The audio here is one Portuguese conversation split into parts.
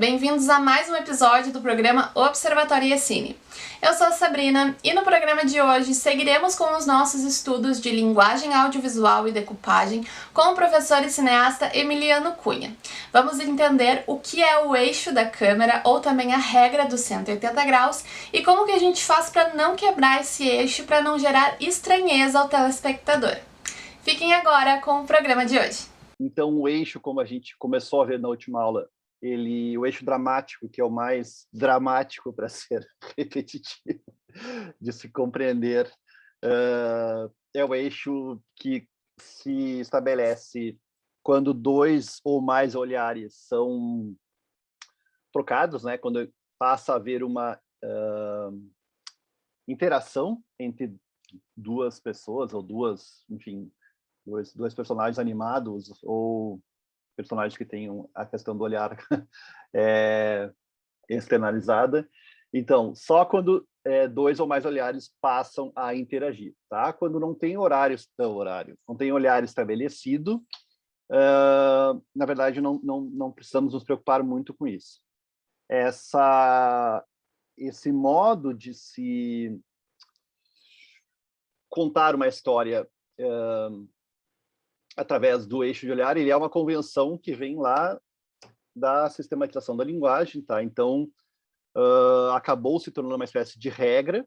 bem-vindos a mais um episódio do programa Observatório Yesine. Eu sou a Sabrina e no programa de hoje seguiremos com os nossos estudos de linguagem audiovisual e decupagem com o professor e cineasta Emiliano Cunha. Vamos entender o que é o eixo da câmera ou também a regra dos 180 graus e como que a gente faz para não quebrar esse eixo para não gerar estranheza ao telespectador. Fiquem agora com o programa de hoje. Então, o eixo, como a gente começou a ver na última aula, o eixo dramático, que é o mais dramático para ser repetitivo, de se compreender, é o eixo que se estabelece quando dois ou mais olhares são trocados, né? Quando passa a haver uma interação entre duas pessoas ou duas, enfim, dois personagens animados ou personagens que tenham a questão do olhar externalizada. Então, só quando dois ou mais olhares passam a interagir, tá? Quando não tem não tem olhar estabelecido, na verdade, não precisamos nos preocupar muito com isso. Esse modo de se contar uma história através do eixo de olhar, ele é uma convenção que vem lá da sistematização da linguagem, tá? Então, acabou se tornando uma espécie de regra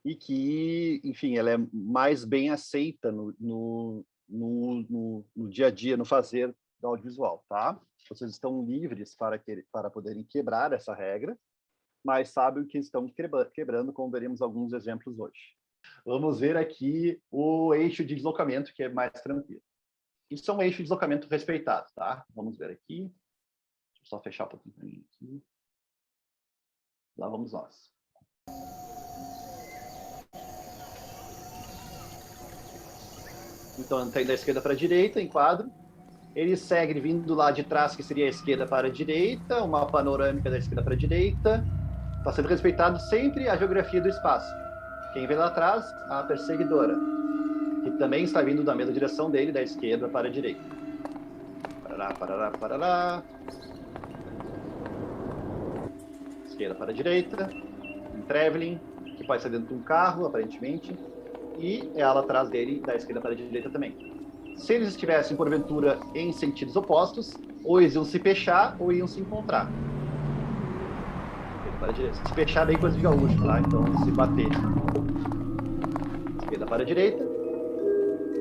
e que, enfim, ela é mais bem aceita no dia a dia, no fazer do audiovisual, tá? Vocês estão livres para poderem quebrar essa regra, mas sabem o que estão quebrando, como veremos alguns exemplos hoje. Vamos ver aqui o eixo de deslocamento, que é mais tranquilo. Isso é um eixo de deslocamento respeitado, tá? Vamos ver aqui. Deixa eu só fechar um pouquinho aqui. Lá vamos nós. Então, tem da esquerda para a direita, em quadro. Ele segue vindo do lado de trás, que seria a esquerda para a direita, uma panorâmica da esquerda para a direita. Está sendo respeitado sempre a geografia do espaço. Quem vem lá atrás, a perseguidora, que também está vindo da mesma direção dele, da esquerda para a direita. Parará, parará, parará. Esquerda para a direita. Um traveling, que pode ser dentro de um carro, aparentemente. E ela atrás dele, da esquerda para a direita também. Se eles estivessem, porventura, em sentidos opostos, ou eles iam se fechar ou iam se encontrar. Esquerda para a direita. Se fechar, bem coisa de gaúcho, tá? Então, se bater. Esquerda para a direita.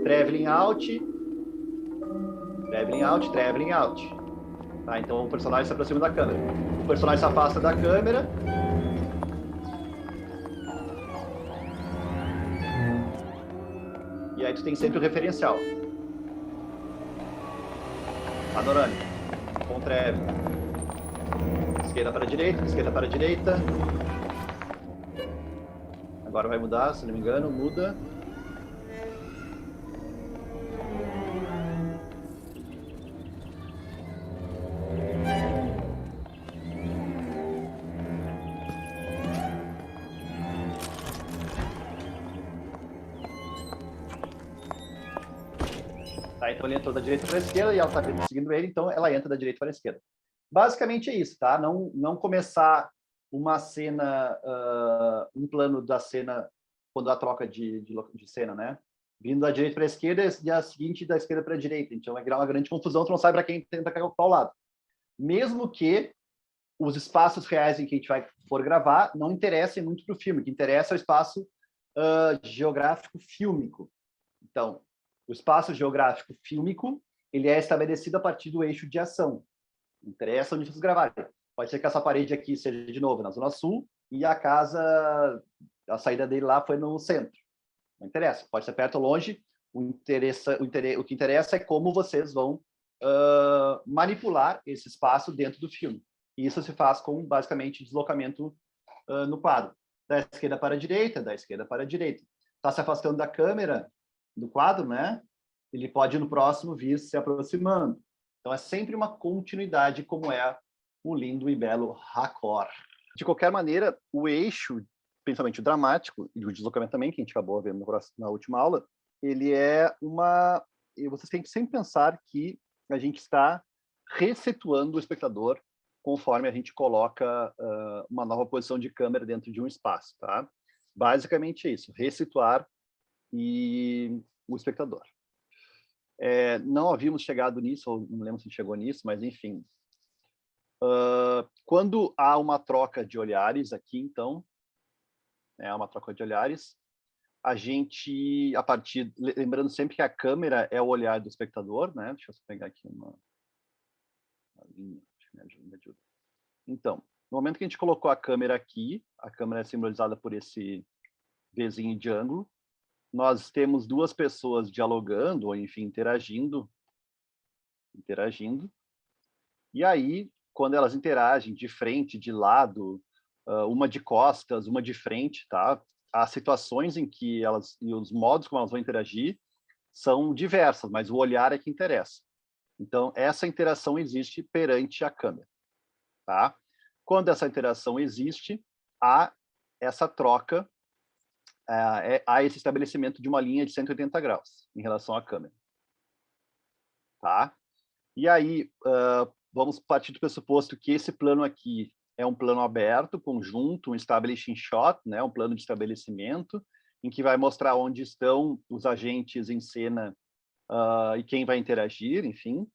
Traveling out. Traveling out, traveling out. Tá? Então, o personagem se aproxima da câmera. O personagem se afasta da câmera. E aí tu tem sempre o referencial. Panorâmica. Com traveling. Esquerda para a direita, esquerda para a direita. Agora vai mudar, se não me engano, muda. Tá, então ele entrou da direita para a esquerda e ela está seguindo ele, então ela entra da direita para a esquerda. Basicamente é isso, tá? Não começar uma cena, um plano da cena, quando há troca de cena, né? Vindo da direita para a esquerda e a seguinte da esquerda para a direita. Então vai criar uma grande confusão, tu não sabe para quem tenta qual lado. Mesmo que os espaços reais em que a gente for gravar não interessem muito para o filme, o que interessa é o espaço geográfico fílmico. Então, o espaço geográfico fílmico, ele é estabelecido a partir do eixo de ação. Interessa onde vocês gravarem. Pode ser que essa parede aqui seja, de novo, na Zona Sul, e a casa, a saída dele lá foi no centro. Não interessa. Pode ser perto ou longe. O que interessa é como vocês vão manipular esse espaço dentro do filme. E isso se faz com, basicamente, deslocamento no quadro. Da esquerda para a direita, da esquerda para a direita. Está se afastando da câmera, do quadro, né? Ele pode, no próximo, vir se aproximando. Então, é sempre uma continuidade, como é o lindo e belo raccord. De qualquer maneira, o eixo, principalmente o dramático, e o deslocamento também, que a gente acabou vendo na última aula, ele é uma... Vocês têm que sempre pensar que a gente está resetuando o espectador conforme a gente coloca uma nova posição de câmera dentro de um espaço, tá? Basicamente é isso, resituar o espectador. Não havíamos chegado nisso, ou não lembro se chegou nisso, mas enfim. Quando há uma troca de olhares aqui, então, uma troca de olhares, a gente, lembrando sempre que a câmera é o olhar do espectador, né? Deixa eu só pegar aqui uma linha, me ajuda. Então, no momento que a gente colocou a câmera aqui, a câmera é simbolizada por esse Vzinho de ângulo, nós temos duas pessoas dialogando, ou enfim, interagindo, e aí, quando elas interagem de frente, de lado, uma de costas, uma de frente, tá? As situações em que elas, e os modos como elas vão interagir são diversas, mas o olhar é que interessa. Então, essa interação existe perante a câmera, tá? Quando essa interação existe, há essa troca, há esse estabelecimento de uma linha de 180 graus em relação à câmera, tá? E aí, vamos partir do pressuposto que esse plano aqui é um plano aberto, conjunto, um establishing shot, né, um plano de estabelecimento, em que vai mostrar onde estão os agentes em cena e quem vai interagir, enfim.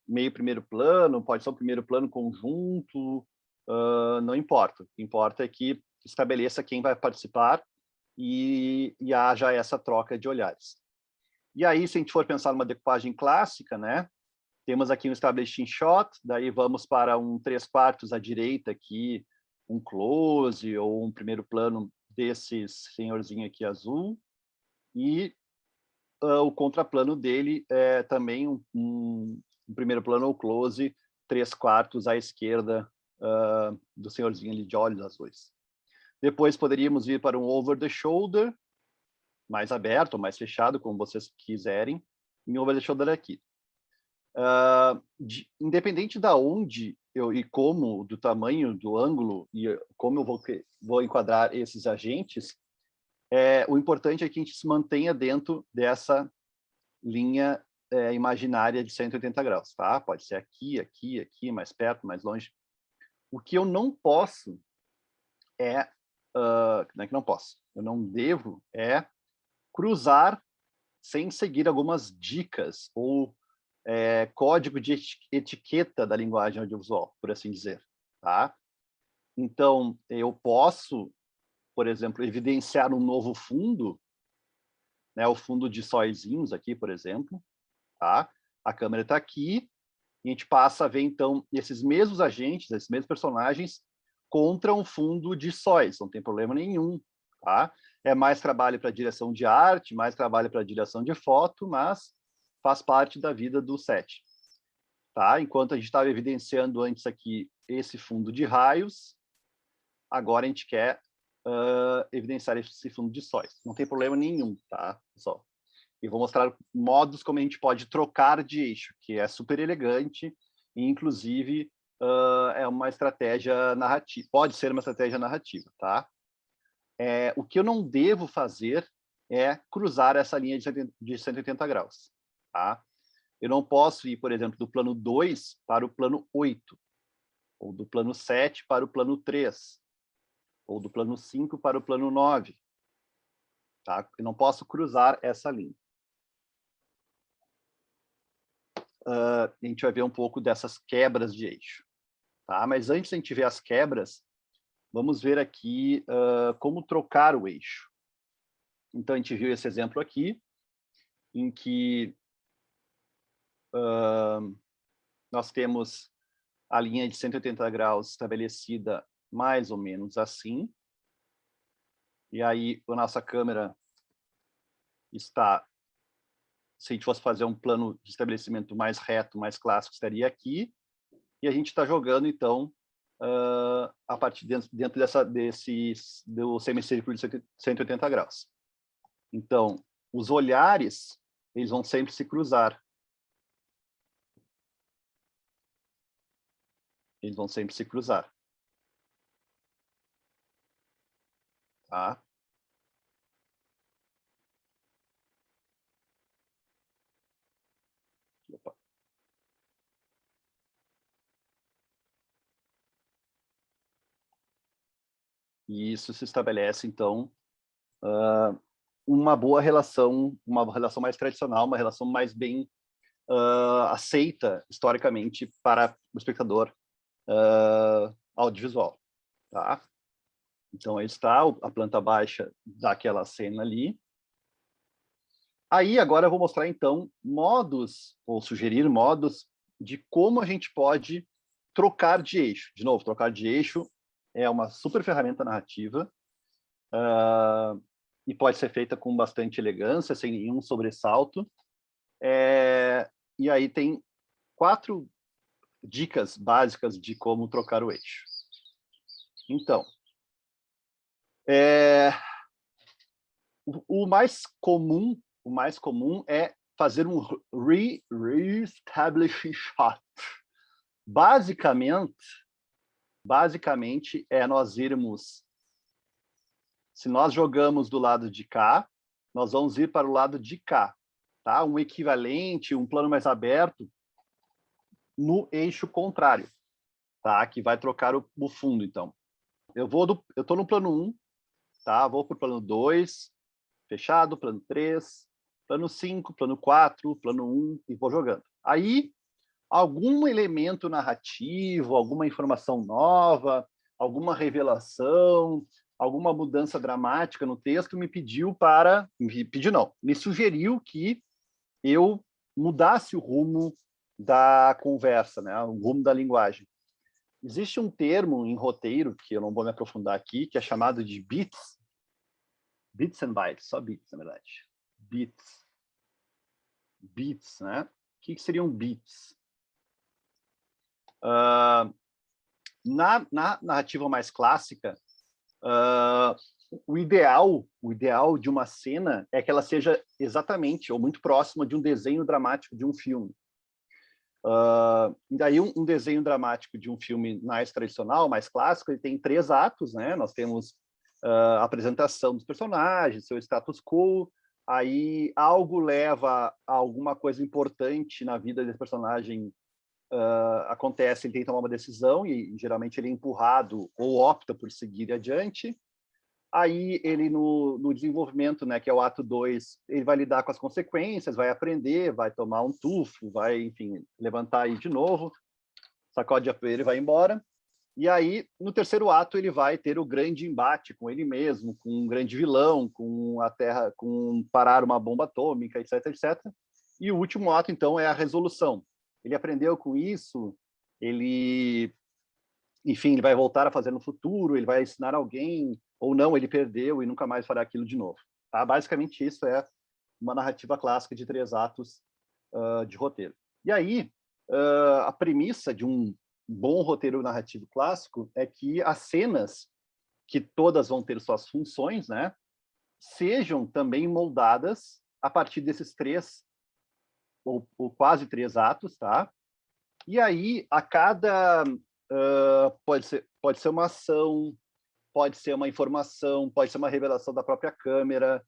Meio primeiro plano, pode ser um primeiro plano conjunto, não importa. O que importa é que estabeleça quem vai participar e haja essa troca de olhares. E aí, se a gente for pensar numa decupagem clássica, né, temos aqui um establishing shot, daí vamos para um 3/4 à direita aqui, um close ou um primeiro plano desse senhorzinho aqui azul, e o contraplano dele é também um primeiro plano ou close, 3/4 à esquerda do senhorzinho ali de olhos azuis. Depois poderíamos ir para um over the shoulder, mais aberto ou mais fechado, como vocês quiserem, em over the shoulder aqui. Independente da onde e como, do tamanho, do ângulo, e como eu vou enquadrar esses agentes, o importante é que a gente se mantenha dentro dessa linha imaginária de 180 graus, tá? Pode ser aqui, aqui, aqui, mais perto, mais longe. O que eu não posso não é que não posso, eu não devo cruzar sem seguir algumas dicas ou código de etiqueta da linguagem audiovisual, por assim dizer, tá? Então, eu posso, por exemplo, evidenciar um novo fundo, né, o fundo de sóizinhos aqui, por exemplo, tá? A câmera está aqui, e a gente passa a ver, então, esses mesmos agentes, esses mesmos personagens, contra um fundo de sóis, não tem problema nenhum, tá? É mais trabalho para direção de arte, mais trabalho para direção de foto, mas faz parte da vida do set, tá? Enquanto a gente estava evidenciando antes aqui esse fundo de raios, agora a gente quer evidenciar esse fundo de sóis. Não tem problema nenhum, tá, pessoal? E vou mostrar modos como a gente pode trocar de eixo, que é super elegante e, inclusive, é uma estratégia narrativa. Pode ser uma estratégia narrativa, tá? O que eu não devo fazer é cruzar essa linha de 180 graus, tá? Eu não posso ir, por exemplo, do plano 2 para o plano 8, ou do plano 7 para o plano 3, ou do plano 5 para o plano 9. Tá? Eu não posso cruzar essa linha. A gente vai ver um pouco dessas quebras de eixo. Tá? Mas antes de a gente ver as quebras, vamos ver aqui como trocar o eixo. Então, a gente viu esse exemplo aqui, em que nós temos a linha de 180 graus estabelecida mais ou menos assim. E aí, a nossa câmera está, se a gente fosse fazer um plano de estabelecimento mais reto, mais clássico, estaria aqui. E a gente está jogando, então, a partir dentro do semicírculo de 180 graus. Então, os olhares, eles vão sempre se cruzar. Eles vão sempre se cruzar. Tá? Opa. E isso se estabelece, então, uma boa relação, uma relação mais tradicional, uma relação mais bem aceita historicamente para o espectador audiovisual, tá? Então, aí está a planta baixa daquela cena ali. Aí, agora eu vou mostrar, então, modos, ou sugerir modos, de como a gente pode trocar de eixo. De novo, trocar de eixo é uma super ferramenta narrativa e pode ser feita com bastante elegância, sem nenhum sobressalto. E aí tem 4 dicas básicas de como trocar o eixo. Então, o mais comum é fazer um re-establishing shot. Basicamente é nós irmos, se nós jogamos do lado de cá, nós vamos ir para o lado de cá, tá? Um equivalente, um plano mais aberto no eixo contrário, tá? Que vai trocar o fundo, então. Eu estou no plano 1, tá? Vou para o plano 2, fechado, plano 3, plano 5, plano 4, plano 1, e vou jogando. Aí, algum elemento narrativo, alguma informação nova, alguma revelação, alguma mudança dramática no texto me sugeriu que eu mudasse o rumo da conversa, né? O rumo da linguagem. Existe um termo em roteiro, que eu não vou me aprofundar aqui, que é chamado de beats and bytes, só beats, na verdade. Beats, né? O que seriam beats? Na narrativa mais clássica, o ideal de uma cena é que ela seja exatamente ou muito próxima de um desenho dramático de um filme. E daí um desenho dramático de um filme mais tradicional, mais clássico, ele tem 3 atos, né? Nós temos a apresentação dos personagens, seu status quo, aí algo leva a alguma coisa importante na vida desse personagem, acontece, ele tem que tomar uma decisão e geralmente ele é empurrado ou opta por seguir adiante. Aí ele no desenvolvimento, né, que é o ato 2, ele vai lidar com as consequências, vai aprender, vai tomar um tufo, vai, enfim, levantar aí de novo, sacode a poeira e vai embora. E aí, no terceiro ato, ele vai ter o grande embate com ele mesmo, com um grande vilão, com a Terra, com parar uma bomba atômica, etc, etc. E o último ato, então, é a resolução. Ele aprendeu com isso, ele, enfim, ele vai voltar a fazer no futuro, ele vai ensinar alguém, ou não, ele perdeu e nunca mais fará aquilo de novo. Tá? Basicamente, isso é uma narrativa clássica de 3 atos de roteiro. E aí, a premissa de um bom roteiro narrativo clássico é que as cenas, que todas vão ter suas funções, né, sejam também moldadas a partir desses 3 ou quase 3 atos, tá? E aí, a cada... pode ser uma ação, pode ser uma informação, pode ser uma revelação da própria câmera,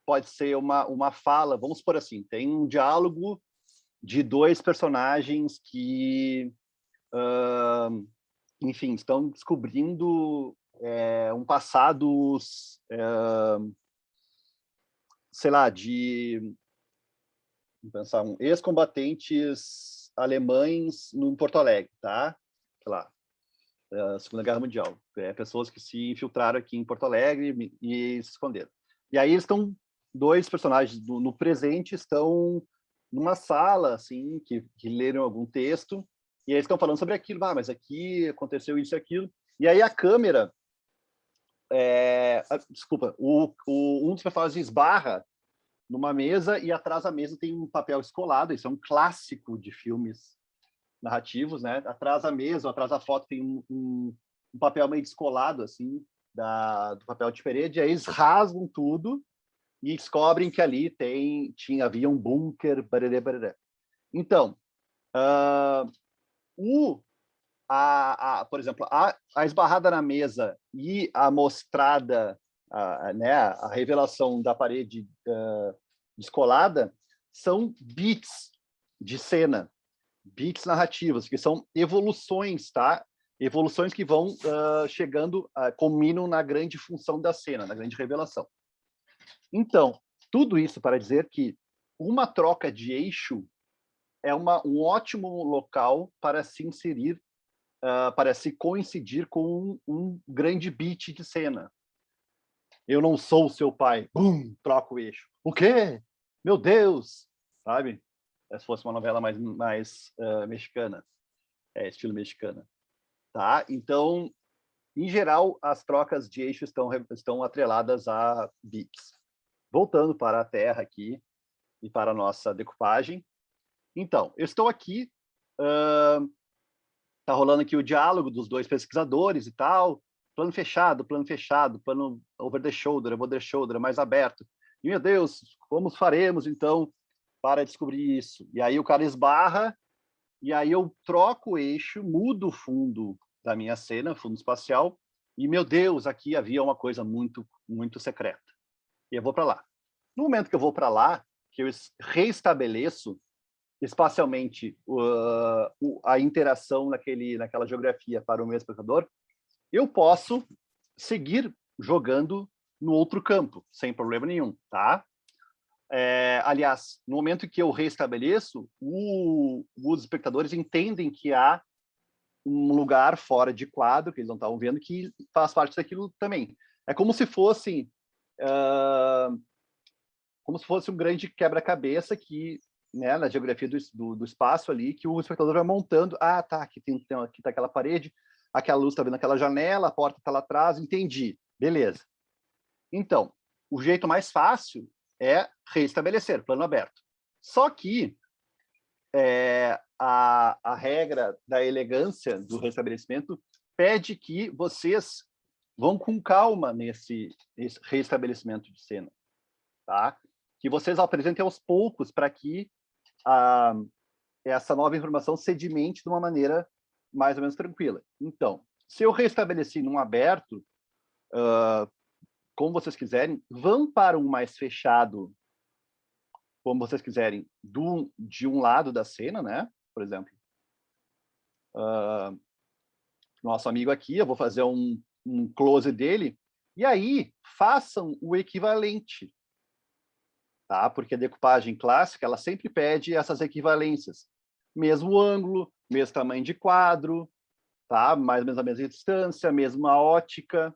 pode ser uma fala, vamos supor assim, tem um diálogo de 2 personagens que, enfim, estão descobrindo um passado, sei lá, vamos pensar, ex-combatentes alemães em Porto Alegre, tá? Sei lá, Segunda Guerra Mundial. Pessoas que se infiltraram aqui em Porto Alegre e se esconderam. E aí eles estão, 2 personagens no presente estão numa sala, assim, que leram algum texto, e eles estão falando sobre aquilo, mas aqui aconteceu isso e aquilo. E aí a câmera, desculpa, um dos personagens esbarra numa mesa e atrás da mesa tem um papel escolado, isso é um clássico de filmes narrativos, né? Atrás da mesa, ou atrás da foto tem um papel meio descolado, assim, do papel de parede, e aí eles rasgam tudo e descobrem que ali havia um bunker, barará, barará. Então, por exemplo, a esbarrada na mesa e a mostrada, né, a revelação da parede descolada são beats de cena, beats narrativos, que são evoluções, tá? Evoluções que vão chegando, culminam na grande função da cena, na grande revelação. Então, tudo isso para dizer que uma troca de eixo é um ótimo local para se inserir, para se coincidir com um grande beat de cena. Eu não sou seu pai. Bum, troca o eixo. O quê? Meu Deus! Sabe? Se fosse uma novela mais mexicana, estilo mexicana. Tá? Então, em geral, as trocas de eixo estão atreladas a beats. Voltando para a Terra aqui e para a nossa decupagem. Então, eu estou aqui, tá rolando aqui o diálogo dos dois pesquisadores e tal, plano fechado, plano over the shoulder, mais aberto. E, meu Deus, como faremos, então, para descobrir isso? E aí o cara esbarra, e aí eu troco o eixo, mudo o fundo da minha cena, fundo espacial, e, meu Deus, aqui havia uma coisa muito, muito secreta. E eu vou para lá. No momento que eu vou para lá, que eu reestabeleço espacialmente a interação naquela geografia para o meu espectador, eu posso seguir jogando no outro campo, sem problema nenhum, tá? Aliás, no momento que eu reestabeleço, os espectadores entendem que há um lugar fora de quadro, que eles não estavam vendo, que faz parte daquilo também. É como se fosse um grande quebra-cabeça que, né, na geografia do espaço ali, que o espectador vai montando. Ah, tá, aqui tá aquela parede, aquela luz está vendo aquela janela, a porta está lá atrás, entendi. Beleza. Então, o jeito mais fácil é reestabelecer, plano aberto. Só que a regra da elegância do restabelecimento pede que vocês vão com calma nesse restabelecimento de cena, tá? Que vocês apresentem aos poucos para que essa nova informação sedimente de uma maneira mais ou menos tranquila. Então, se eu restabeleci num aberto, como vocês quiserem, vão para um mais fechado, como vocês quiserem, de um lado da cena, né? Por exemplo, nosso amigo aqui, eu vou fazer um close dele, e aí façam o equivalente, tá? Porque a decupagem clássica, ela sempre pede essas equivalências. Mesmo ângulo, mesmo tamanho de quadro, tá? Mais ou menos a mesma distância, mesma ótica.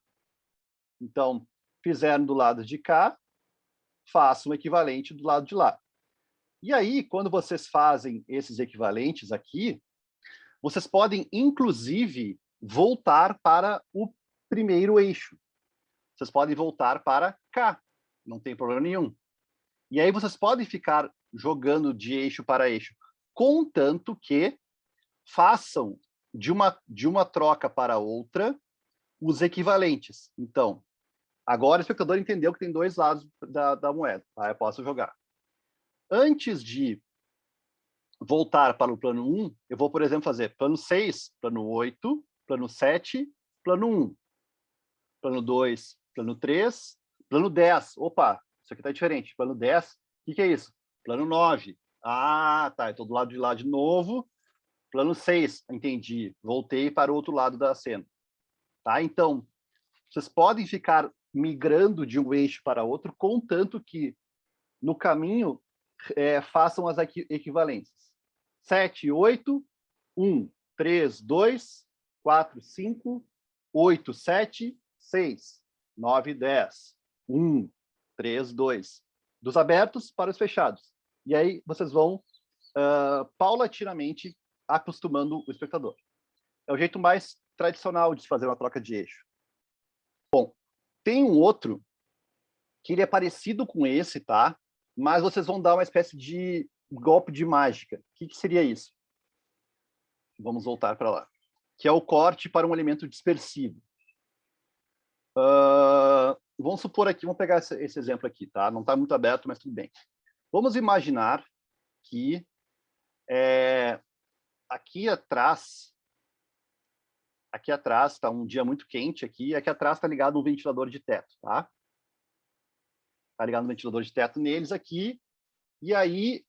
Então, fizeram do lado de cá, façam o equivalente do lado de lá. E aí, quando vocês fazem esses equivalentes aqui, vocês podem, inclusive, voltar para o primeiro eixo. Vocês podem voltar para cá, não tem problema nenhum. E aí vocês podem ficar jogando de eixo para eixo, contanto que façam de uma troca para outra os equivalentes. Então, agora o espectador entendeu que tem dois lados da moeda, tá? Eu posso jogar. Antes de voltar para o plano 1, eu vou, por exemplo, fazer plano 6, plano 8, plano 7, plano 1, plano 2, plano 3, plano 10. Opa, isso aqui está diferente. Plano 10, o que é isso? Plano 9. Ah, tá, eu estou do lado de lá de novo. Plano 6, entendi. Voltei para o outro lado da cena. Tá? Então, vocês podem ficar migrando de um eixo para outro, contanto que, no caminho, façam as equivalências. 7, 8, 1, 3, 2, 4, 5, 8, 7, 6, 9, 10. 1, 3, 2. Dos abertos para os fechados. E aí vocês vão paulatinamente acostumando o espectador. É o jeito mais tradicional de se fazer uma troca de eixo. Bom, tem um outro que ele é parecido com esse, tá? Mas vocês vão dar uma espécie de golpe de mágica. O que seria isso? Vamos voltar para lá. Que é o corte para um elemento dispersivo. Vamos supor aqui, vamos pegar esse exemplo aqui, tá? Não está muito aberto, mas tudo bem. Vamos imaginar que aqui atrás está um dia muito quente aqui, e aqui atrás está ligado um ventilador de teto, tá? Está ligado um ventilador de teto neles aqui, e aí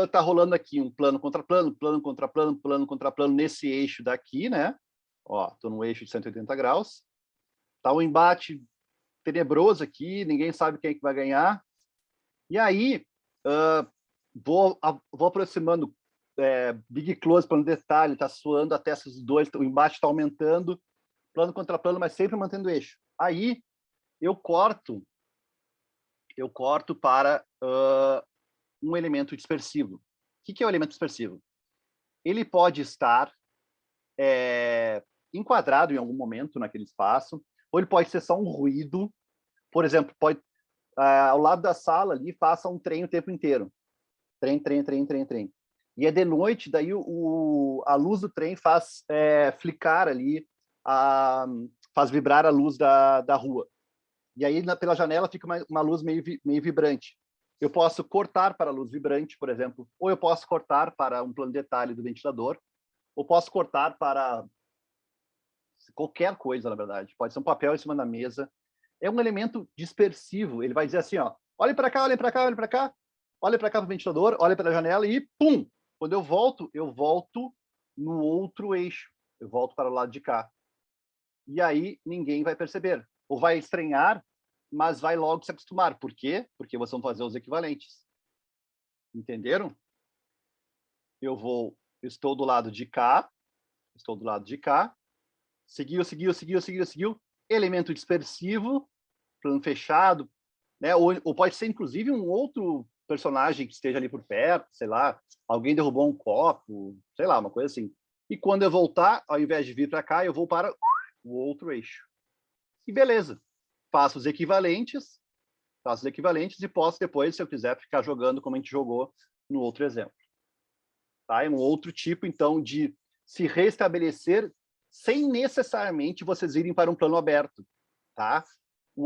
está rolando aqui um plano contra plano, plano contra plano, plano contra plano nesse eixo daqui, né? Ó, estou num eixo de 180 graus. Tá um embate tenebroso aqui, ninguém sabe quem é que vai ganhar. E aí, vou aproximando, big close para um detalhe, está suando a testa dos dois, o embate está aumentando, plano contra plano, mas sempre mantendo o eixo. Aí, eu corto para um elemento dispersivo. O que é o elemento dispersivo? Ele pode estar enquadrado em algum momento naquele espaço, ou ele pode ser só um ruído. Por exemplo, pode ao lado da sala ali passa um trem o tempo inteiro. Trem, trem, trem, trem, trem. E é de noite, daí a luz do trem faz flicar ali, faz vibrar a luz da rua. E aí, pela janela, fica uma luz meio vibrante. Eu posso cortar para a luz vibrante, por exemplo, ou eu posso cortar para um plano de detalhe do ventilador, ou posso cortar para qualquer coisa, na verdade. Pode ser um papel em cima da mesa. É um elemento dispersivo. Ele vai dizer assim, ó, olhe para cá, olhe para cá, olhe para cá, olhe para cá para o ventilador, olhe para a janela e pum! Quando eu volto no outro eixo. Eu volto para o lado de cá. E aí ninguém vai perceber. Ou vai estranhar, mas vai logo se acostumar. Por quê? Porque vocês vão fazer os equivalentes. Entenderam? Estou do lado de cá, seguiu, elemento dispersivo, plano fechado, né? Ou pode ser, inclusive, um outro personagem que esteja ali por perto, sei lá, alguém derrubou um copo, sei lá, uma coisa assim. E quando eu voltar, ao invés de vir para cá, eu vou para o outro eixo. E beleza. Faço os equivalentes e posso depois, se eu quiser, ficar jogando como a gente jogou no outro exemplo. Tá? É um outro tipo, então, de se restabelecer sem necessariamente vocês irem para um plano aberto. Tá?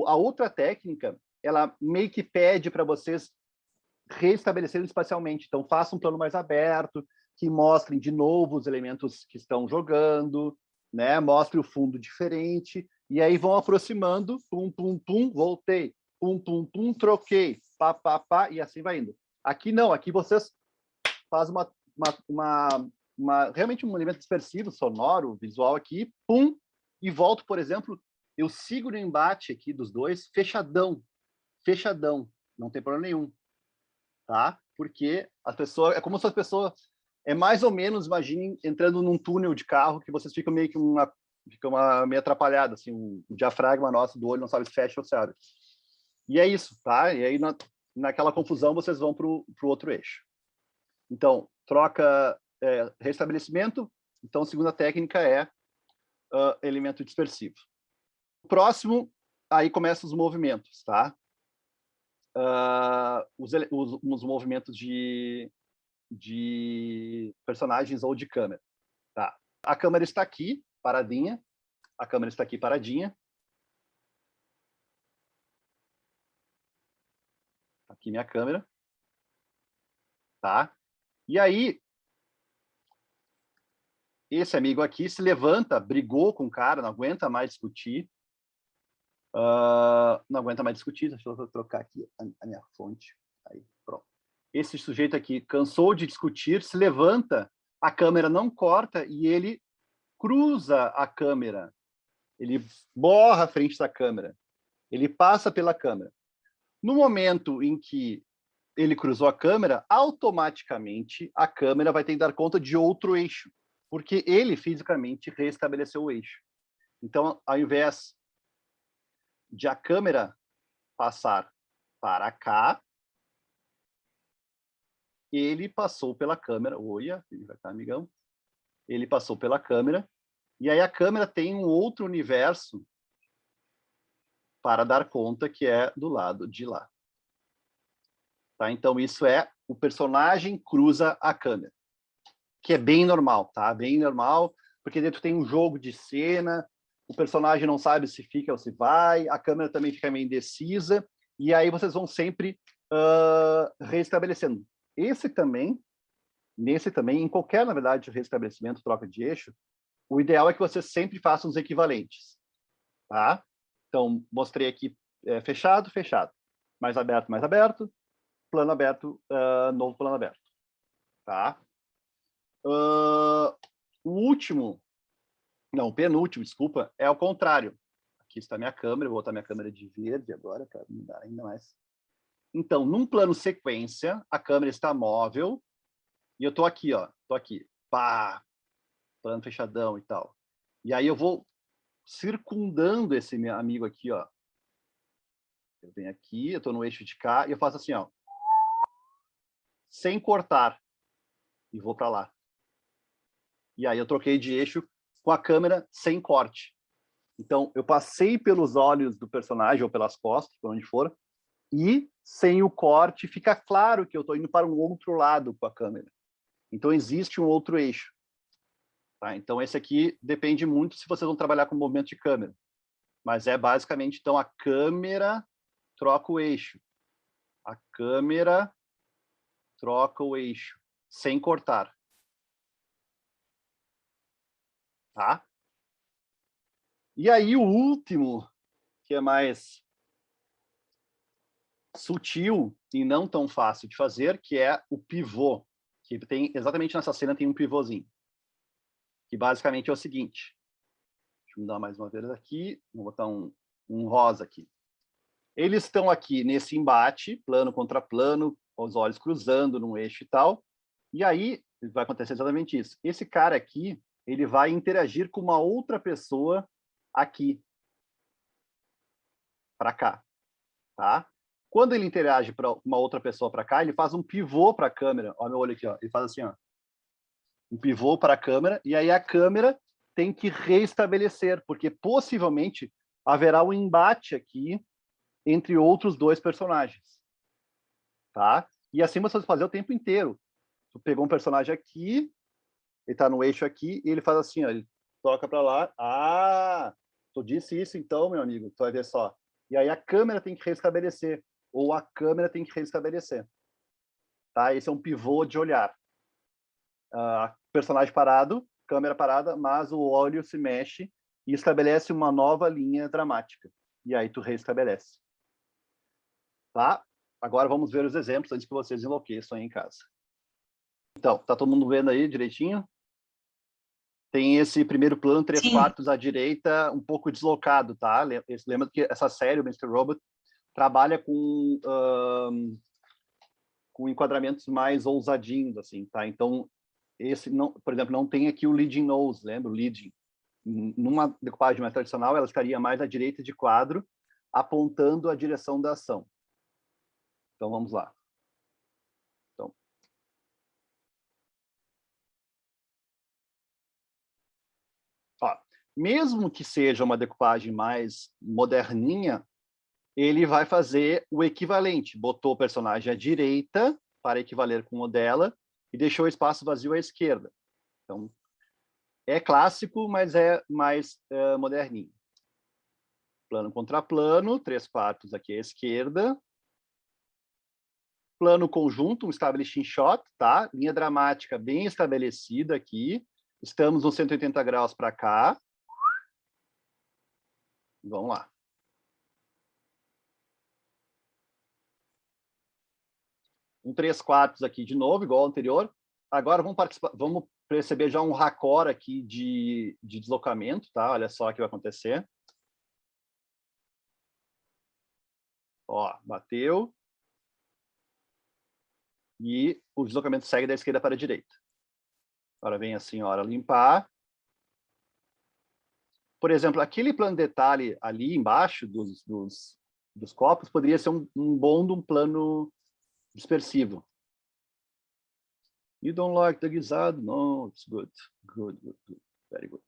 A outra técnica, ela meio que pede para vocês restabelecerem espacialmente. Então, faça um plano mais aberto, que mostrem de novo os elementos que estão jogando, né? Mostre o fundo diferente, e aí vão aproximando, pum, pum, pum, voltei, pum, pum, pum, troquei, pá, pá, pá, e assim vai indo. Aqui não, aqui vocês fazem realmente um elemento dispersivo, sonoro, visual aqui, pum, e volto, por exemplo, eu sigo no embate aqui dos dois, fechadão, não tem problema nenhum, tá? Porque a pessoa, é como se a pessoa, é mais ou menos, imaginem, entrando num túnel de carro que vocês ficam meio que meio atrapalhado, assim, o diafragma nosso do olho não sabe se fecha ou se abre. E é isso, tá? E aí, naquela confusão, vocês vão para o outro eixo. Então, troca, restabelecimento. Então, a segunda técnica é elemento dispersivo. O próximo, aí começam os movimentos, tá? Os movimentos de personagens ou de câmera. Tá? A câmera está aqui, paradinha. Aqui minha câmera. Tá? E aí, esse amigo aqui se levanta, brigou com o cara, não aguenta mais discutir. Deixa eu trocar aqui a minha fonte. Aí, pronto. Esse sujeito aqui cansou de discutir, se levanta, a câmera não corta e ele cruza a câmera. Ele borra a frente da câmera. Ele passa pela câmera. No momento em que ele cruzou a câmera, automaticamente a câmera vai ter que dar conta de outro eixo, porque ele fisicamente restabeleceu o eixo. Então, ao invés de a câmera passar para cá, ele passou pela câmera. Olha, vai cá, amigão. Ele passou pela câmera, e aí a câmera tem um outro universo para dar conta, que é do lado de lá. Tá? Então, isso é o personagem cruza a câmera, que é bem normal, tá? Bem normal, porque dentro tem um jogo de cena, o personagem não sabe se fica ou se vai, a câmera também fica meio indecisa, e aí vocês vão sempre restabelecendo. Nesse também, em qualquer, na verdade, restabelecimento, troca de eixo, o ideal é que vocês sempre façam os equivalentes, tá? Então, mostrei aqui fechado, mais aberto, plano aberto, novo plano aberto, tá? O último Não, o penúltimo, desculpa, é o contrário. Aqui está minha câmera, eu vou botar minha câmera de verde agora, para me dar ainda mais. Então, num plano sequência, a câmera está móvel, e eu estou aqui, ó, estou aqui, pá, plano fechadão e tal. E aí eu vou circundando esse meu amigo aqui, ó. Eu venho aqui, eu estou no eixo de cá, e eu faço assim, ó, sem cortar, e vou para lá. E aí eu troquei de eixo com a câmera sem corte. Então, eu passei pelos olhos do personagem, ou pelas costas, por onde for, e sem o corte, fica claro que eu estou indo para um outro lado com a câmera. Então, existe um outro eixo. Tá? Então, esse aqui depende muito se vocês vão trabalhar com movimento de câmera. Mas é basicamente, então, a câmera troca o eixo. A câmera troca o eixo, sem cortar. Tá? E aí, o último, que é mais sutil e não tão fácil de fazer, que é o pivô. Que tem, exatamente nessa cena tem um pivôzinho. Que basicamente é o seguinte. Deixa eu dar mais uma vez aqui. Vou botar um rosa aqui. Eles estão aqui nesse embate, plano contra plano, os olhos cruzando num eixo e tal. E aí vai acontecer exatamente isso. Esse cara aqui, ele vai interagir com uma outra pessoa aqui, para cá, tá? Quando ele interage para uma outra pessoa para cá, ele faz um pivô para a câmera. Olha meu olho aqui, ó. Ele faz assim, ó. Um pivô para a câmera, e aí a câmera tem que reestabelecer, porque possivelmente haverá um embate aqui entre outros dois personagens, tá? E assim você vai fazer o tempo inteiro. Tu pegou um personagem aqui, ele tá no eixo aqui, e ele faz assim, ó, ele toca para lá. Ah, tu disse isso então, meu amigo, tu vai ver só. E aí a câmera tem que reestabelecer, ou a câmera tem que reestabelecer. Tá? Esse é um pivô de olhar. Personagem parado, câmera parada, mas o olho se mexe e estabelece uma nova linha dramática. E aí tu reestabelece. Tá? Agora vamos ver os exemplos antes que vocês enlouqueçam aí em casa. Então, tá todo mundo vendo aí direitinho? Tem esse primeiro plano, 3/4 à direita, um pouco deslocado, tá? Lembra que essa série, o Mr. Robot, trabalha com enquadramentos mais ousadinhos, assim, tá? Então, esse, não, por exemplo, não tem aqui o leading nose, lembra? O leading. Numa decupagem mais tradicional, ela estaria mais à direita de quadro, apontando a direção da ação. Então, vamos lá. Então, ó, mesmo que seja uma decupagem mais moderninha, ele vai fazer o equivalente. Botou o personagem à direita para equivaler com o dela e deixou o espaço vazio à esquerda. Então, é clássico, mas é mais moderninho. Plano contra plano, 3/4 aqui à esquerda. Plano conjunto, um establishing shot, tá? Linha dramática bem estabelecida aqui. Estamos nos 180 graus para cá. Vamos lá. Um 3/4 aqui de novo, igual ao anterior. Agora vamos perceber já um raccord aqui de deslocamento, tá? Olha só o que vai acontecer. Ó, bateu. E o deslocamento segue da esquerda para a direita. Agora vem a senhora limpar. Por exemplo, aquele plano de detalhe ali embaixo dos copos poderia ser um bom de um plano dispersivo. You don't like the guisado? No, it's good. Good, good, good. Very good.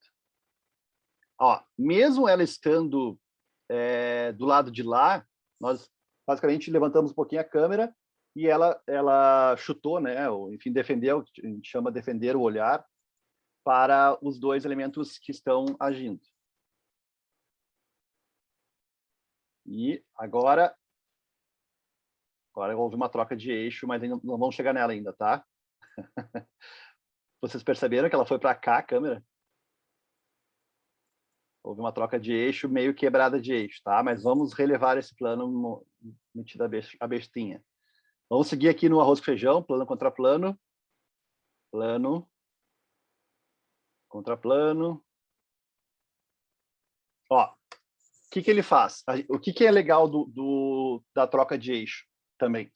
Ó, mesmo ela estando do lado de lá, nós basicamente levantamos um pouquinho a câmera e ela chutou, né? Ou, enfim, defendeu, a gente chama de defender o olhar para os dois elementos que estão agindo. E agora houve uma troca de eixo, mas ainda não vamos chegar nela ainda, tá? Vocês perceberam que ela foi para cá, a câmera? Houve uma troca de eixo, meio quebrada de eixo, tá? Mas vamos relevar esse plano metido a bestinha. Vamos seguir aqui no arroz com feijão, plano contra plano. Plano. Contra plano. Ó, o que ele faz? O que é legal da troca de eixo também?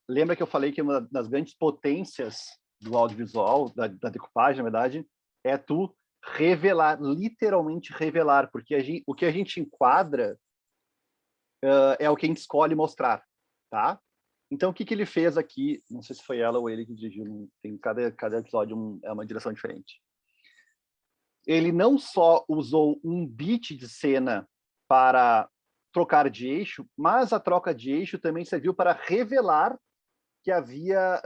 Lembra que eu falei que uma das grandes potências do audiovisual, da decupagem, na verdade, é tu revelar, literalmente revelar, porque o que a gente enquadra é o que a gente escolhe mostrar, tá? Então, o que ele fez aqui, não sei se foi ela ou ele que dirigiu, tem cada episódio é uma direção diferente. Ele não só usou um beat de cena para trocar de eixo, mas a troca de eixo também serviu para revelar que havia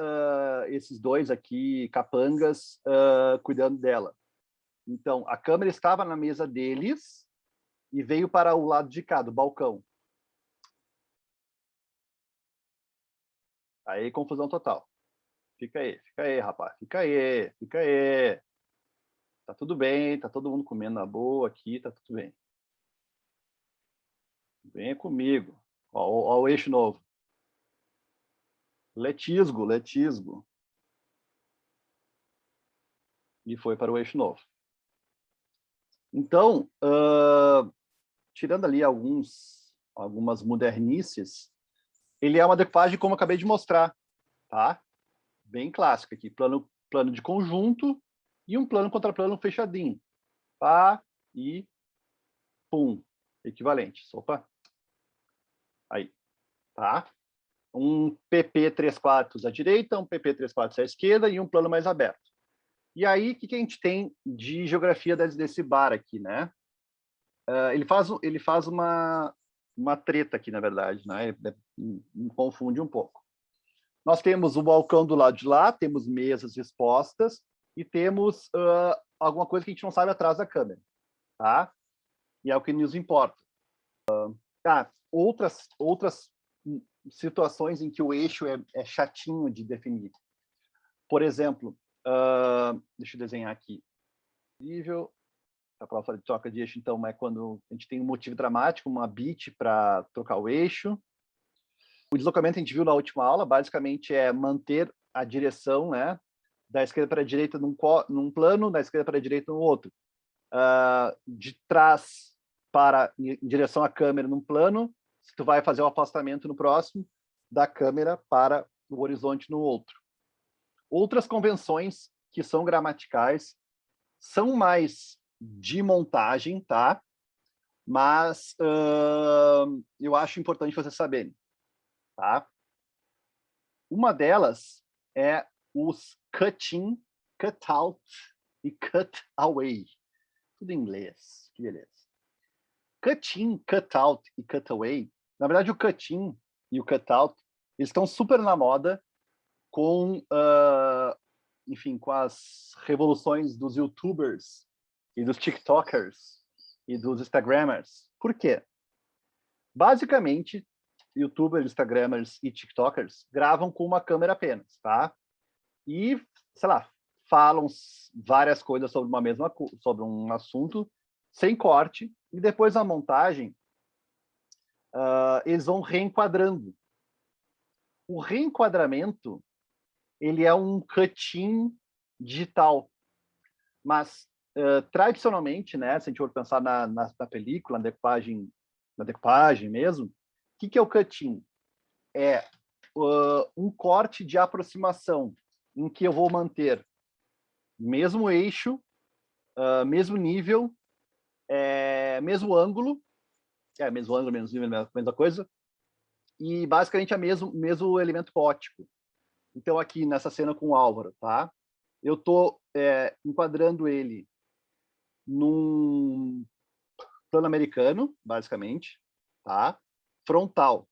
esses dois aqui, capangas, cuidando dela. Então, a câmera estava na mesa deles e veio para o lado de cá, do balcão. Aí, confusão total. Fica aí, rapaz. Fica aí. Tá tudo bem, tá todo mundo comendo na boa aqui, tá tudo bem. Venha comigo. Ó o eixo novo. Letisgo. E foi para o eixo novo. Então, tirando ali algumas modernices, ele é uma decupagem como eu acabei de mostrar, tá? Bem clássico aqui. Plano de conjunto e um plano contra plano fechadinho. Pá e pum. Equivalente. Opa. Aí. Tá? Um PP 3/4 à direita, um PP 3/4 à esquerda e um plano mais aberto. E aí, o que a gente tem de geografia desse bar aqui, né? Ele faz uma treta aqui, na verdade, né? Me confunde um pouco. Nós temos o balcão do lado de lá, temos mesas expostas e temos alguma coisa que a gente não sabe atrás da câmera, tá? E é o que nos importa. Outras situações em que o eixo é chatinho de definir. Por exemplo, deixa eu desenhar aqui. Nível, a prova de troca de eixo, então, é quando a gente tem um motivo dramático, uma beat para trocar o eixo. O deslocamento a gente viu na última aula, basicamente é manter a direção, né, da esquerda para a direita num plano, da esquerda para a direita no outro. De trás em direção à câmera num plano, se tu vai fazer o afastamento no próximo, da câmera para o horizonte no outro. Outras convenções que são gramaticais são mais de montagem, tá? Mas eu acho importante vocês saberem, tá? Uma delas é os cut-in, cut-out e cut-away. Tudo em inglês, que beleza. Cut-in, cut-out e cut-away, na verdade o cut-in e o cut-out, eles estão super na moda com, enfim, com as revoluções dos YouTubers e dos TikTokers e dos Instagrammers. Por quê? Basicamente, YouTubers, Instagrammers e TikTokers gravam com uma câmera apenas, tá? E, sei lá, falam várias coisas sobre um assunto sem corte e depois na montagem eles vão reenquadrando. O reenquadramento ele é um cut-in digital, mas tradicionalmente, né, se a gente for pensar na película, na decupagem mesmo, o que é o cut-in? É um corte de aproximação em que eu vou manter mesmo eixo, mesmo nível, mesmo ângulo, mesmo nível, mesma coisa, e basicamente é mesmo elemento óptico. Então, aqui nessa cena com o Álvaro, tá? Eu estou enquadrando ele num plano americano, basicamente, tá? Frontal.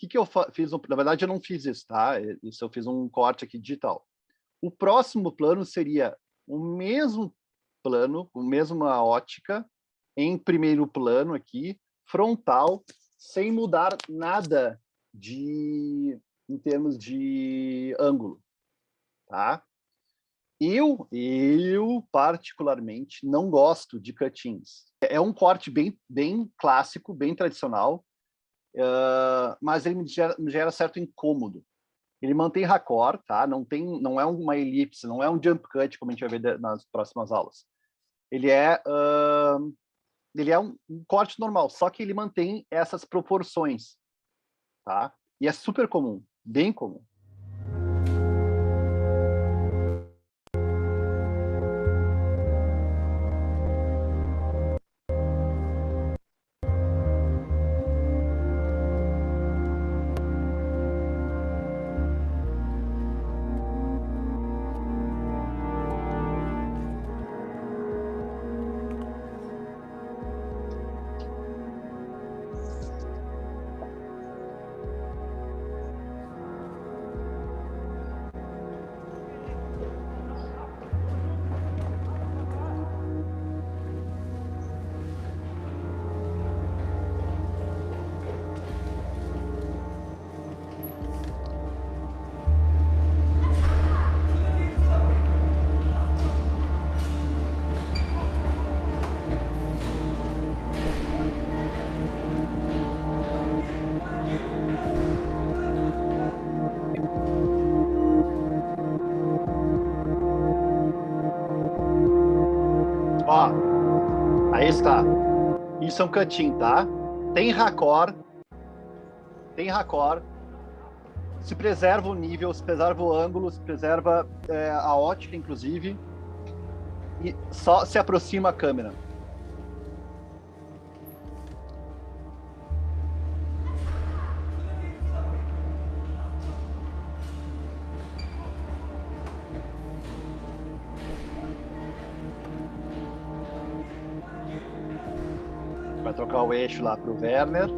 O que eu fiz? Na verdade, eu não fiz isso, tá? Isso eu fiz um corte aqui digital. O próximo plano seria o mesmo plano, a mesma ótica, em primeiro plano aqui, frontal, sem mudar nada em termos de ângulo, tá? Eu particularmente não gosto de cut-ins. É um corte bem clássico, bem tradicional, mas ele me gera certo incômodo. Ele mantém raccord, tá? Não é uma elipse, não é um jump cut, como a gente vai ver nas próximas aulas. Ele é ele é um corte normal, só que ele mantém essas proporções, tá? E é super comum, bem comum. Ó, aí está. Isso é um cutting, tá? Tem raccord, se preserva o nível, se preserva o ângulo, se preserva a ótica, inclusive, e só se aproxima a câmera. Vai trocar o eixo lá para o Werner.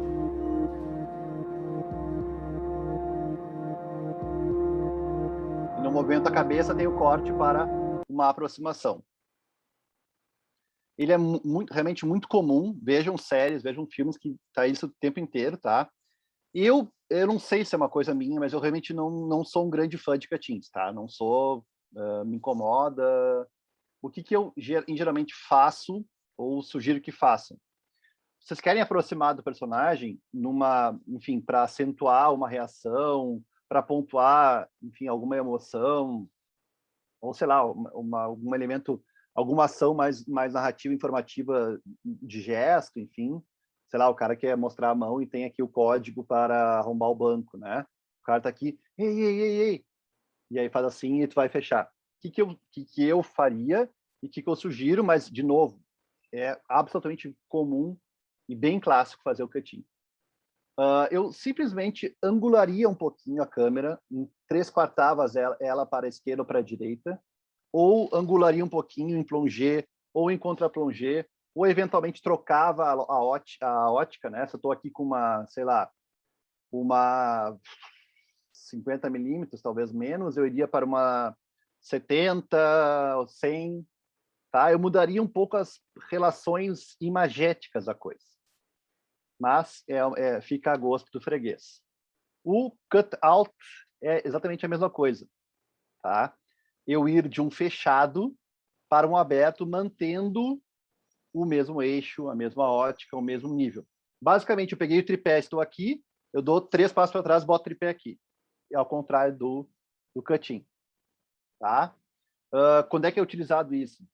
E no movimento da cabeça tem o corte para uma aproximação. Ele é realmente muito comum. Vejam séries, vejam filmes que tá isso o tempo inteiro, tá? E eu não sei se é uma coisa minha, mas eu realmente não sou um grande fã de cuttings, tá? Não sou, me incomoda. O que eu geralmente faço ou sugiro que façam? Vocês querem aproximar do personagem enfim, para acentuar uma reação, para pontuar, enfim, alguma emoção, ou sei lá, algum elemento, alguma ação mais narrativa, informativa de gesto, enfim. Sei lá, o cara quer mostrar a mão e tem aqui o código para arrombar o banco, né? O cara tá aqui, ei, ei, ei, ei. E aí faz assim e tu vai fechar. O que eu faria e o que eu sugiro, mas, de novo, é absolutamente comum e bem clássico fazer o cutting. Eu simplesmente angularia um pouquinho a câmera, em 3/4 ela para a esquerda ou para a direita, ou angularia um pouquinho em plongé ou em contra-plongé, ou eventualmente trocava a ótica, né? Se eu estou aqui com uma, sei lá, uma 50 milímetros, talvez menos, eu iria para uma 70 ou 100, tá? Eu mudaria um pouco as relações imagéticas da coisa, mas fica a gosto do freguês. O cut-out é exatamente a mesma coisa, tá? Eu ir de um fechado para um aberto, mantendo o mesmo eixo, a mesma ótica, o mesmo nível. Basicamente, eu peguei o tripé, estou aqui, eu dou 3 passos para trás, boto o tripé aqui. É ao contrário do cutting, tá? Quando é que é utilizado isso?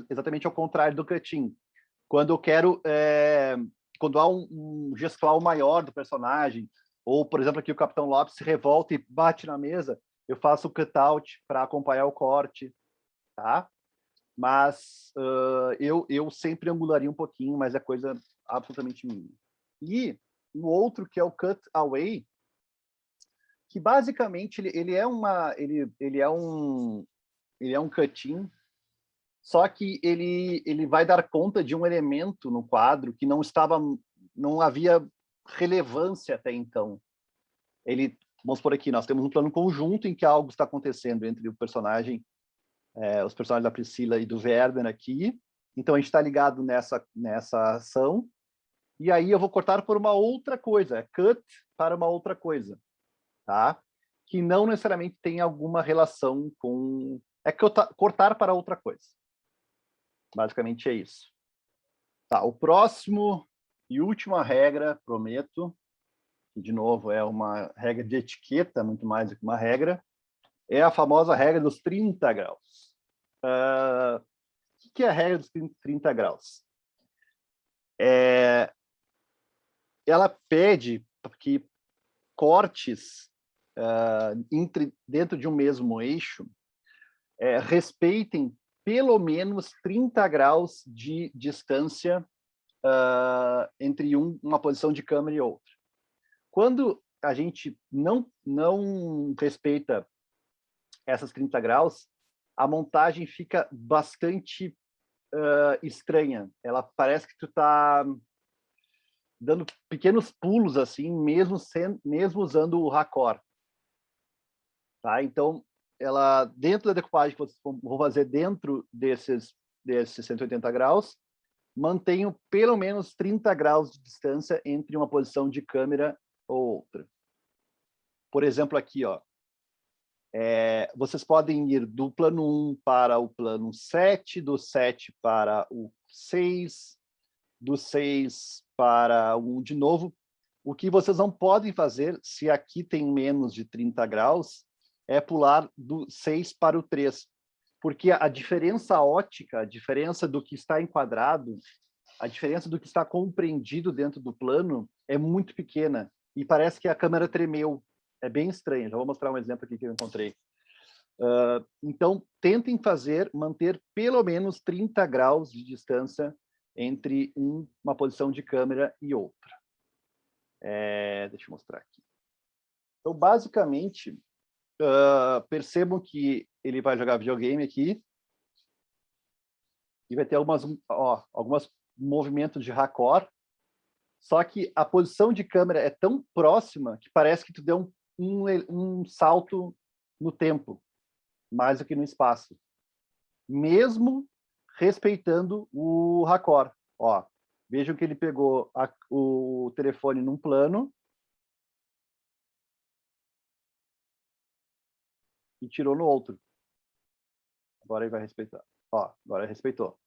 Exatamente ao contrário do cutting. Quando eu quero... quando há um gestual maior do personagem, ou, por exemplo, aqui o Capitão Lopes se revolta e bate na mesa, eu faço o cut-out para acompanhar o corte, tá? Mas eu sempre angularia um pouquinho, mas é coisa absolutamente minha. E o outro, que é o cut-away, que basicamente ele é um cutting, só que ele vai dar conta de um elemento no quadro que não havia relevância até então. Vamos por aqui, nós temos um plano conjunto em que algo está acontecendo entre os personagens da Priscila e do Werner aqui. Então a gente está ligado nessa ação. E aí eu vou cortar por uma outra coisa, cut para uma outra coisa, tá? Que não necessariamente tem alguma relação com... cortar para outra coisa. Basicamente é isso. Tá, o próximo e última regra, prometo, que de novo é uma regra de etiqueta, muito mais do que uma regra, é a famosa regra dos 30 graus. O que é a regra dos 30 graus? ela pede que cortes dentro de um mesmo eixo respeitem pelo menos 30 graus de distância entre uma posição de câmera e outra. Quando a gente não respeita essas 30 graus, a montagem fica bastante estranha. Ela parece que tu está dando pequenos pulos assim, mesmo usando o raccord. Tá? Então, ela dentro da decupagem que vocês vão fazer dentro desses 180 graus, mantenham pelo menos 30 graus de distância entre uma posição de câmera ou outra. Por exemplo, aqui, ó, vocês podem ir do plano 1 para o plano 7, do 7 para o 6, do 6 para o 1 de novo. O que vocês não podem fazer, se aqui tem menos de 30 graus, é pular do 6 para o 3. Porque a diferença ótica, a diferença do que está enquadrado, a diferença do que está compreendido dentro do plano é muito pequena. E parece que a câmera tremeu. É bem estranho. Já vou mostrar um exemplo aqui que eu encontrei. Então, tentem manter pelo menos 30 graus de distância entre uma posição de câmera e outra. Deixa eu mostrar aqui. Então, basicamente, percebam que ele vai jogar videogame aqui e vai ter alguns movimentos de raccord, só que a posição de câmera é tão próxima que parece que tu deu um salto no tempo, mais do que no espaço, mesmo respeitando o raccord. Ó, vejam que ele pegou o telefone num plano e tirou no outro. Agora ele vai respeitar. Ó, agora ele respeitou.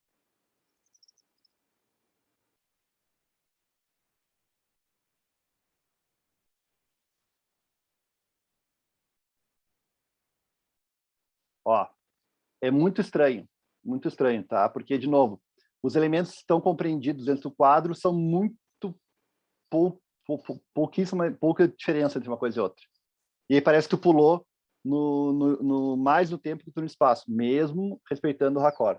Ó, é muito estranho, tá? Porque, de novo, os elementos que estão compreendidos dentro do quadro são muito pouca diferença entre uma coisa e outra. E aí parece que tu pulou mais no tempo que tu no espaço, mesmo respeitando o raccord.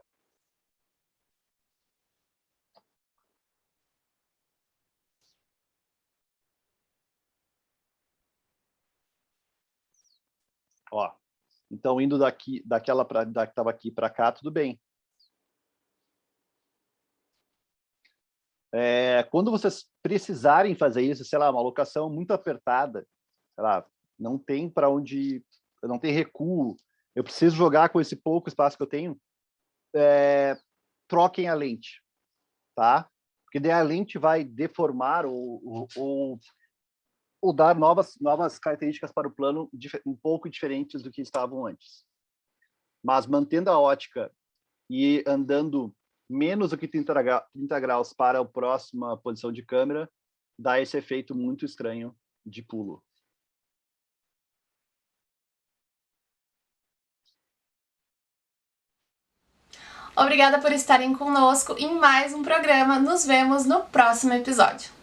Ó, então indo da que estava aqui para cá, tudo bem. Quando vocês precisarem fazer isso, sei lá, uma locação muito apertada, sei lá, não tem para onde, não tem recuo, eu preciso jogar com esse pouco espaço que eu tenho, troquem a lente, tá? Porque daí a lente vai deformar ou dar novas características para o plano um pouco diferentes do que estavam antes. Mas mantendo a ótica e andando menos do que 30 graus para a próxima posição de câmera, dá esse efeito muito estranho de pulo. Obrigada por estarem conosco em mais um programa. Nos vemos no próximo episódio.